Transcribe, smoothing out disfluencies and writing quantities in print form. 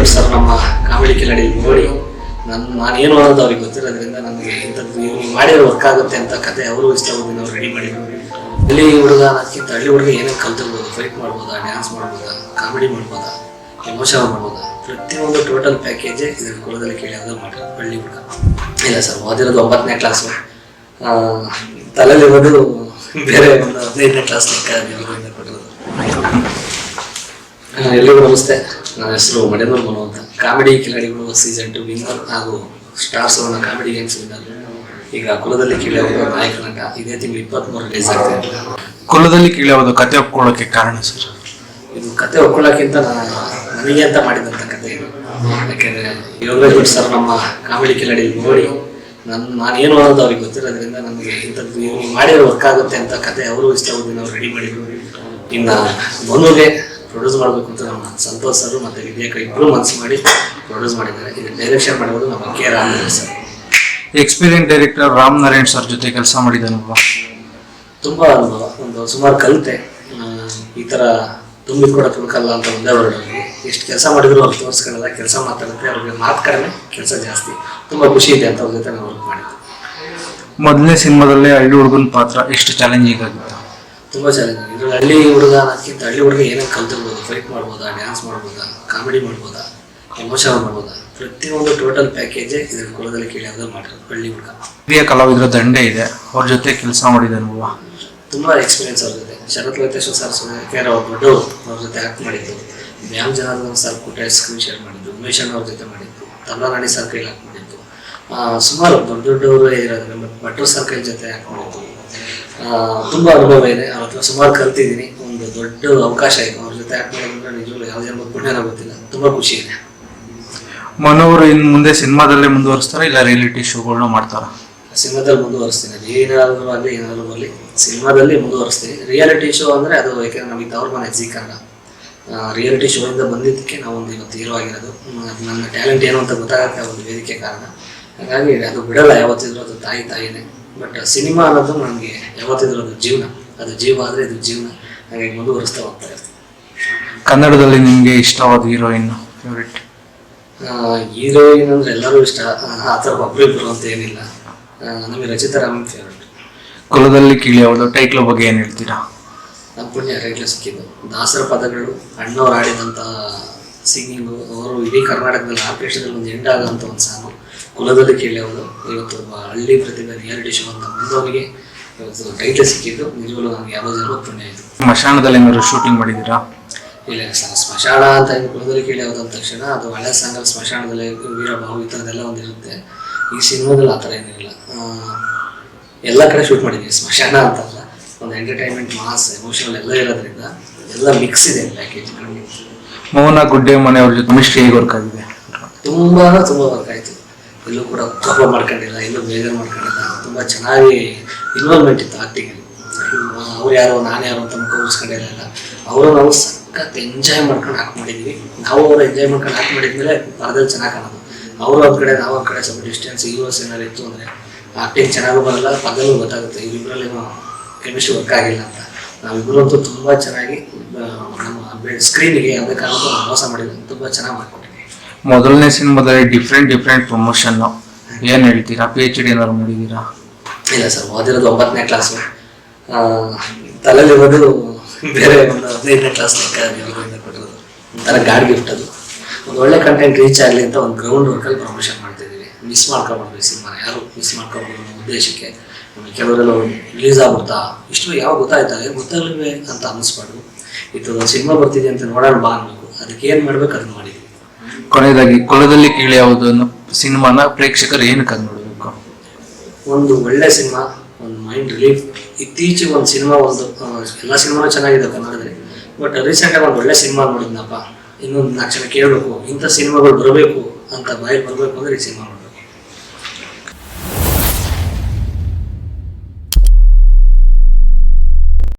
ದೊಡ್ಡ ಸರ್ ನಮ್ಮ ಕಾಮಿಡಿ ಕಿಲಾಡಿ ನೋಡಿ ನಾನೇನು ಅನ್ನೋದು ಅವ್ರಿಗೆ ಗೊತ್ತಿರೋದ್ರಿಂದ ನನಗೆ ಇಂಥದ್ದು ಇವ್ರು ಮಾಡಿದ್ರೆ ವರ್ಕ್ ಆಗುತ್ತೆ ಅಂತ ಕತೆ ಅವರು ಇಷ್ಟಪಟ್ಟು ನಾವು ರೆಡಿ ಮಾಡಿದ್ರು. ಹಳ್ಳಿ ಹುಡುಗ ಅನ್ನೋದಕ್ಕಿಂತ ಹಳ್ಳಿ ಹುಡುಗ ಏನೇನು ಕಲ್ತಿರ್ಬೋದು, ಫೈಟ್ ಮಾಡ್ಬೋದಾ, ಡ್ಯಾನ್ಸ್ ಮಾಡ್ಬೋದಾ, ಕಾಮಿಡಿ ಮಾಡ್ಬೋದಾ, ಎಮೋಷನ್ ಮಾಡ್ಬೋದಾ, ಪ್ರತಿಯೊಂದು ಟೋಟಲ್ ಪ್ಯಾಕೇಜೇ ಇದ್ರ ಕುಲದಲ್ಲಿ ಕೇಳಿ ಯಾವ್ದು ಮಾಡಿದ್ರು ಹಳ್ಳಿ ಹುಡುಗ. ಇಲ್ಲ ಸರ್, ಓದಿರೋದು 9ನೇ ಕ್ಲಾಸು, ತಲೆಯಲ್ಲಿರೋದು ಬೇರೆ ಒಂದು 15ನೇ ಕ್ಲಾಸ್ ಲೆಕ್ಕ ಕೊಟ್ಟಿರೋದು. ಎಲ್ಲಿಗೂ ನಮಸ್ತೆ, ನನ್ನ ಹೆಸರು ಮಡೆನೂರು ಮನು ಅಂತ. ಕಾಮಿಡಿ ಕಿಲಾಡಿಗಳು ಸೀಸನ್ 2 ವಿನ್ನರ್ ಹಾಗೂ ಸ್ಟಾರ್ಸ್ ಅವನ ಕಾಮಿಡಿ ಗೇಮ್ಸ್ ವಿನ್ನರ್. ಈಗ ಕುಲದಲ್ಲಿ ಕೀಳ್ಯಾವುದು ನಾಯಕ ನಟ ಇದೇ ತಿಂಗಳು 23 ರಿಲೀಸ್ ಆಗ್ತದೆ. ಕುಲದಲ್ಲಿ ಕೀಳ್ಯಾವುದು ಕತೆ ಒಪ್ಕೊಳ್ಳೋಕೆ ಕಾರಣ ಸರ್? ಇದು ಕತೆ ಒಪ್ಕೊಳ್ಳೋಕ್ಕಿಂತ ನನಗೆ ಅಂತ ಮಾಡಿದಂಥ ಕತೆ ಇದು. ಯಾಕೆಂದರೆ ಯೋಗೇಶ್ ಸರ್ ನಮ್ಮ ಕಾಮಿಡಿ ಕಿಲಾಡಿ ನೋಡಿ ನಾನೇನು ಅನ್ನೋದು ಅವ್ರಿಗೆ ಗೊತ್ತಿರೋದ್ರಿಂದ ನನಗೆ ಇಂಥದ್ದು ಇವ್ರು ಮಾಡಿದ್ರೆ ವರ್ಕ್ ಆಗುತ್ತೆ ಅಂತ ಕತೆ ಅವರು ಇಷ್ಟಪಟ್ಟು ನಾವು ರೆಡಿ ಮಾಡಿದ್ರು. ಇನ್ನು ಮನುಗೆ ಪ್ರೊಡ್ಯೂಸ್ ಮಾಡಬೇಕು ಅಂತ ನಮ್ಮ ಸಂತೋಷ್ ಸರ್ ಮತ್ತು ವಿದ್ಯಾಕ ಇಬ್ಬರು ಮನಸ್ಸು ಮಾಡಿ ಪ್ರೊಡ್ಯೂಸ್ ಮಾಡಿದ್ದಾರೆ. ಇದು ಡೈರೆಕ್ಷನ್ ಮಾಡಿರೋದು ನಮ್ಮ K Ramanarayan sir. Experience director Ramanarayan sir ಜೊತೆ ಕೆಲಸ ಮಾಡಿದ್ದಾನಲ್ವಾ? ತುಂಬ ಅನುಭವ, ಒಂದು ಸುಮಾರು ಕಲಿತೆ. ಈ ಥರ ತುಂಬಿದ ಕೂಡ ತುಳ್ಕಲ್ಲ ಅಂತ ಒಂದೇ ಹೊರಡೋದು. ಎಷ್ಟು ಕೆಲಸ ಮಾಡಿದ್ರು ಅವ್ರು ತೋರಿಸ್ಕೊಳ್ಳಲ್ಲ, ಕೆಲಸ ಮಾತಾಡುತ್ತೆ, ಅವ್ರಿಗೆ ಮಾತು ಕಡಿಮೆ, ಕೆಲಸ ಜಾಸ್ತಿ. ತುಂಬ ಖುಷಿ ಇದೆ ಅಂತ ಅವ್ರ ಜೊತೆ ನಾವು ವರ್ಕ್ ಮಾಡಿದ್ವಿ. ಮೊದಲನೇ ಸಿನಿಮಾದಲ್ಲೇ ಹಳ್ಳಿ ಹುಡುಗನ ಪಾತ್ರ ಎಷ್ಟು ಚಾಲೆಂಜಿಂಗ್ ಆಗಿತ್ತು? ತುಂಬ ಚಾಲೆಂಜಿಂಗ್. ಇದ್ರಲ್ಲಿ ಹಳ್ಳಿ ಹುಡುಗ ಅನ್ನೋದಕ್ಕಿಂತ ಹಳ್ಳಿ ಹುಡುಗ ಏನೇನು ಕಲ್ತಿರ್ಬೋದು, ಫೈಟ್ ಮಾಡ್ಬೋದಾ, ಡ್ಯಾನ್ಸ್ ಮಾಡ್ಬೋದಾ, ಕಾಮಿಡಿ ಮಾಡ್ಬೋದಾ, ಎಮೋಷನ್ ಮಾಡ್ಬೋದಾ, ಪ್ರತಿಯೊಂದು ಟೋಟಲ್ ಪ್ಯಾಕೇಜೇ ಇದ್ರ ಕುಲದಲ್ಲಿ ಕೇಳಿ ಯಾವ್ದು ಮಾಡಿರೋದು ಹಳ್ಳಿ ಹುಡುಗ. ಹಿರಿಯ ಕಲಾವಿದರ ದಂಡೆ ಇದೆ, ಅವ್ರ ಜೊತೆ ಕೆಲಸ ಮಾಡಿದ್ದಾನಲ್ವಾ? ತುಂಬ ಎಕ್ಸ್ಪೀರಿಯನ್ಸ್ ಅವ್ರ ಜೊತೆ. ಶರತ್ ಲೋಕೇಶ್ವರ್ ಸರ್ ಸುಮ್ಮನೆ ಅವ್ರ ದೊಡ್ಡವರು, ಅವ್ರ ಜೊತೆ ಆ್ಯಕ್ಟ್ ಮಾಡಿದ್ದು. ಬ್ಯಾಮ್ ಜನಾರ್ದನ್ ಸರ್ ಕೂಟ ಸ್ಕ್ರೀನ್ ಶೇರ್ ಮಾಡಿದ್ದು. ಉಮೇಶ್ ಅವ್ರ ಜೊತೆ ಮಾಡಿದ್ದು. ತಮ್ಲಾರಾಣಿ ಸರ್ ಕೈಲಿ ಆ್ಯಕ್ಟ್ ಮಾಡಿದ್ದು. ಸುಮಾರು ದೊಡ್ಡವರು ಇರೋದ್ರೆ ಭಟ್ರು ಸರ್ ಕೈ ಜೊತೆ ಆ್ಯಕ್ಟ್ ಮಾಡಿದ್ದು. ತುಂಬ ಅನುಭವ ಇದೆ. ಅವ್ರ ಹತ್ರ ಸುಮಾರು ಕಲ್ತಿದ್ದೀನಿ. ಒಂದು ದೊಡ್ಡ ಅವಕಾಶ ಇದೆ ಅವ್ರ ಜೊತೆ ಆ್ಯಕ್ಟ್ ಮಾಡೋದಂದ್ರೆ ನಿಜವಾಗ್ಲೂ ಯಾವುದೇ ಜನ್ಮ ಪುಣ್ಯನೋ ಗೊತ್ತಿಲ್ಲ. ತುಂಬ ಖುಷಿ ಇದೆ. ಮನೋರು ಇನ್ನು ಮುಂದೆ ಸಿನಿಮಾದಲ್ಲೇ ಮುಂದುವರಿಸ್ತಾರ ಇಲ್ಲ ರಿಯಾಲಿಟಿ ಶೋಗಳನ್ನ ಮಾಡ್ತಾರ? ಸಿನಿಮಾದಲ್ಲಿ ಮುಂದುವರಿಸ್ತೀನಿ. ಅದು ಏನಾದರೂ ಆಗಲಿ ಏನಾದರೂ ಬರಲಿ ಸಿನಿಮಾದಲ್ಲಿ ಮುಂದುವರಿಸ್ತೀನಿ. ರಿಯಾಲಿಟಿ ಶೋ ಅಂದರೆ ಅದು ಯಾಕೆಂದರೆ ನಮಗೆ ತವ್ರ ಮನೆ ಜೀ ಕನ್ನಡ. ರಿಯಾಲಿಟಿ ಶೋಯಿಂದ ಬಂದಿದ್ದಕ್ಕೆ ನಾವೊಂದು ಇವತ್ತು ಹೀರೋ ಆಗಿರೋದು. ಅದು ನನ್ನ ಟ್ಯಾಲೆಂಟ್ ಏನು ಅಂತ ಗೊತ್ತಾಗಕ್ಕೆ ಒಂದು ವೇದಿಕೆ ಕಾರಣ. ಹಾಗಾಗಿ ಅದು ಬಿಡಲ್ಲ, ಯಾವತ್ತಿದ್ರು ಅದು ತಾಯಿನೇ. ಬಟ್ ಸಿನಿಮಾ ಅನ್ನೋದು ನನಗೆ ಯಾವತ್ತಿದ್ರು ಅದು ಜೀವನ. ಅದು ಜೀವ ಆದರೆ ಇದು ಜೀವನ. ಹಾಗಾಗಿ ಮುಂದುವರಿಸ್ತಾ ಹೋಗ್ತಾ ಇರ್ತೀನಿ. ಕನ್ನಡದಲ್ಲಿ ನಿಮಗೆ ಇಷ್ಟವಾದ ಹೀರೋಯಿನ್ ಫೇವ್ರೇಟ್? ಹೀರೋಯಿನ್ ಅಂದರೆ ಎಲ್ಲರೂ ಇಷ್ಟ. ಆ ಥರ ಒಬ್ಬರಿಬ್ಬರು ಅಂತ ಏನಿಲ್ಲ. ನಮಗೆ ರಚಿತಾ ರಾಮನ್ ಫೇವ್ರೇಟ್. ಕುಲದಲ್ಲಿ ಕೀಳ್ಯಾವುದು ಟೈಟ್ಲ್ ಬಗ್ಗೆ ಏನು ಹೇಳ್ತೀರಾ? ನಮ್ಮ ಪುಣ್ಯ ಟೈಟ್ಲ್ ಸಿಕ್ಕಿದ್ದು. ದಾಸರ ಪದಗಳು, ಅಣ್ಣವ್ರು ಆಡಿದಂಥ ಸಿಂಗಿಂಗು, ಅವರು ಇಡೀ ಕರ್ನಾಟಕದಲ್ಲಿ ಆರ್ಕೆಸ್ಟ್ರಾದಲ್ಲಿ ಒಂದು ಎಂಡ್ ಆಗೋಂಥ ಒಂದು ಸಾಂಗು ಕುಲದಲ್ಲಿ ಕೇಳ್ಯಾವುದು. ಇವತ್ತು ಒಬ್ಬ ಹಳ್ಳಿ ಪ್ರತಿಭೆ ರಿಯಾಲಿಟಿ ಶೋ ಅಂತ ಮುಂದವನಿಗೆ ಇವತ್ತು ಟೈಟ್ಲ್ ಸಿಕ್ಕಿದ್ದು ನಿಜವಲ್ಲೂ ನನಗೆ ಯಾವುದೋ ಜನ ಪುಣ್ಯ ಆಯಿತು. ಸ್ಮಶಾನದಲ್ಲಿ ಏನಾದ್ರು ಶೂಟಿಂಗ್ ಮಾಡಿದ್ದೀರಾ? ಇಲ್ಲ ಸರ್, ಸ್ಮಶಾನ ಅಂತ ಇನ್ನು ಕುಲದಲ್ಲಿ ಕೇಳ್ಯಾವುದು ಅಂದ ತಕ್ಷಣ ಅದು ಹಳೆ ಸಾಂಗಲ್ಲಿ ಸ್ಮಶಾನದಲ್ಲಿ ವೀರಭಾವು ಈ ಥರದ್ದೆಲ್ಲ ಒಂದಿರುತ್ತೆ. ಈ ಸಿನಿಮಾದಲ್ಲಿ ಆ ಥರ ಏನಿರಲಿಲ್ಲ. ಎಲ್ಲ ಕಡೆ ಶೂಟ್ ಮಾಡಿದ್ದೀವಿ. ಸ್ಮಶಾನ ಅಂತಲ್ಲ, ಒಂದು ಎಂಟರ್ಟೈನ್ಮೆಂಟ್, ಮಾಸ್, ಎಮೋಷನಲ್ ಎಲ್ಲ ಇರೋದ್ರಿಂದ ಎಲ್ಲ ಮಿಕ್ಸ್ ಇದೆ ಪ್ಯಾಕೇಜ್. ಮೋಹನ ಗುಡ್ಡೆ ಮನೆಯವ್ರ ಜೊತೆ ಮಿಸ್ಟ್ರಿ ಹೇಗೆ ವರ್ಕ್ ಆಗಿದೆ? ತುಂಬ ವರ್ಕ್ ಆಯಿತು. ಎಲ್ಲೂ ಕೂಡ ಕೋಪ ಮಾಡ್ಕೊಂಡಿಲ್ಲ, ಎಲ್ಲೂ ಬೇಜಾರು ಮಾಡ್ಕೊಂಡಿಲ್ಲ. ತುಂಬ ಚೆನ್ನಾಗಿ ಇನ್ವಾಲ್ವ್ಮೆಂಟ್ ಇತ್ತು ಆ್ಯಕ್ಟಿಂಗಲ್ಲಿ. ಅವ್ರು ಯಾರೋ ನಾನು ಯಾರೋ ಅಂತ ಮುಖ ಅವರು ನಾವು ಸಖತ್ ಎಂಜಾಯ್ ಮಾಡ್ಕೊಂಡು ಆ್ಯಕ್ಟ್ ಮಾಡಿದ್ದೀವಿ. ನಾವು ಅವರು ಎಂಜಾಯ್ ಮಾಡ್ಕೊಂಡು ಆ್ಯಕ್ಟ್ ಮಾಡಿದ್ಮೇಲೆ ಪರದಲ್ಲಿ ಚೆನ್ನಾಗಿ ಕಾಣೋದು. ಅವರು ಒಂದು ಕಡೆ ನಾವು ಒಂದು ಕಡೆ ಸ್ವಲ್ಪ ಡಿಸ್ಟೆನ್ಸ್ ಯೂಸ್ ಏನಾರು ಇತ್ತು ಅಂದರೆ ಆ್ಯಕ್ಟಿಂಗ್ ಚೆನ್ನಾಗೂ ಬರಲ್ಲ, ಪದಲ್ಲೂ ಗೊತ್ತಾಗುತ್ತೆ ಇವರಿಬ್ಬರಲ್ಲೇನೋ ಕೆಮಿಸ್ಟ್ರಿ ವರ್ಕ್ ಆಗಿಲ್ಲ ಅಂತ. ನಾವಿಬ್ಬರು ಅಂತೂ ತುಂಬ ಚೆನ್ನಾಗಿ ನಮ್ಮ ಸ್ಕ್ರೀನಿಗೆ ಯಾವುದೇ ಕಾರಣಕ್ಕೂ ಮೋಸ ಮಾಡಿಲ್ಲ, ತುಂಬ ಚೆನ್ನಾಗಿ ಮಾಡ್ಕೊಟ್ಟಿದ್ದೀವಿ. ಮೊದಲನೇ ಸಿನಿಮಾದಲ್ಲಿ ಡಿಫ್ರೆಂಟ್ ಪ್ರಮೋಷನ್ನು ಏನು ಹೇಳ್ತೀರಾ? PhD ಏನಾದ್ರು ಮಾಡಿದ್ದೀರಾ? ಇಲ್ಲ ಸರ್, ಓದಿರೋದು 9ನೇ ಕ್ಲಾಸು, ತಲೆಯಲ್ಲಿರೋದು ಬೇರೆ ಒಂದು 15ನೇ ಕ್ಲಾಸ್ ಲೆಕ್ಕ ಕೊಟ್ಟಿರೋದು. ಒಂಥರ ಗಾಡ್ ಗಿಫ್ಟ್ ಅದು. ಒಂದು ಒಳ್ಳೆ ಕಂಟೆಂಟ್ ರೀಚ್ ಆಗಲಿ ಅಂತ ಒಂದು ಗ್ರೌಂಡ್ ವರ್ಕಲ್ಲಿ ಪ್ರಮೋಷನ್ ಮಾಡ್ತಿದ್ದೀವಿ. ಮಿಸ್ ಮಾಡ್ಕೊಬಾರ್ದು ಈ ಸಿನಿಮಾನ, ಯಾರು ಮಿಸ್ ಮಾಡ್ಕೊಬಾರ್ದು ಅನ್ನೋ ಉದ್ದೇಶಕ್ಕೆ. ನಮಗೆ ಕೆಲವರೆಲ್ಲ ರಿಲೀಸ್ ಆಗ್ಬಿಡ್ತಾ ಇಷ್ಟು ಯಾವ ಗೊತ್ತಾಯ್ತಾರೆ ಗೊತ್ತಾಗಲಿವೆ ಅಂತ ಅನ್ನಿಸ್ಬಾರ್ದು. ಇದು ಸಿನಿಮಾ ಬರ್ತಿದೆ ಅಂತ ನೋಡೋಣ ಬಾ ಅನ್ನಬೇಕು. ಅದಕ್ಕೆ ಏನು ಮಾಡ್ಬೇಕು ಅದನ್ನು ಮಾಡಿದ್ದೀವಿ. ಕೊನೆಯದಾಗಿ ಕುಲದಲ್ಲಿ ಕೀಳ್ಯಾವುದು ಅನ್ನೋ ಸಿನಿಮಾನ ಪ್ರೇಕ್ಷಕರು ಏನಕ್ಕೆ ನೋಡಬೇಕು? ಒಂದು ಒಳ್ಳೆ ಸಿನಿಮಾ, ಒಂದು ಮೈಂಡ್ ರಿಲೀಫ್. ಇತ್ತೀಚೆಗೆ ಒಂದು ಸಿನಿಮಾ, ಒಂದು ಎಲ್ಲ ಸಿನಿಮಾನೂ ಚೆನ್ನಾಗಿದೆ ಕನ್ನಡದಲ್ಲಿ. ಬಟ್ ರೀಸೆಂಟಾಗಿ ಒಂದು ಒಳ್ಳೆ ಸಿನಿಮಾ ನೋಡಿದ್ನಪ್ಪ, ಇನ್ನೊಂದು 4 ಜನ ಕೇಳಬೇಕು, ಇಂಥ ಸಿನಿಮಾಗಳು ಬರಬೇಕು ಅಂತ ಬಾಯಲ್ಲಿ ಬರಬೇಕು ಅಂದರೆ ಈ ಸಿನಿಮಾ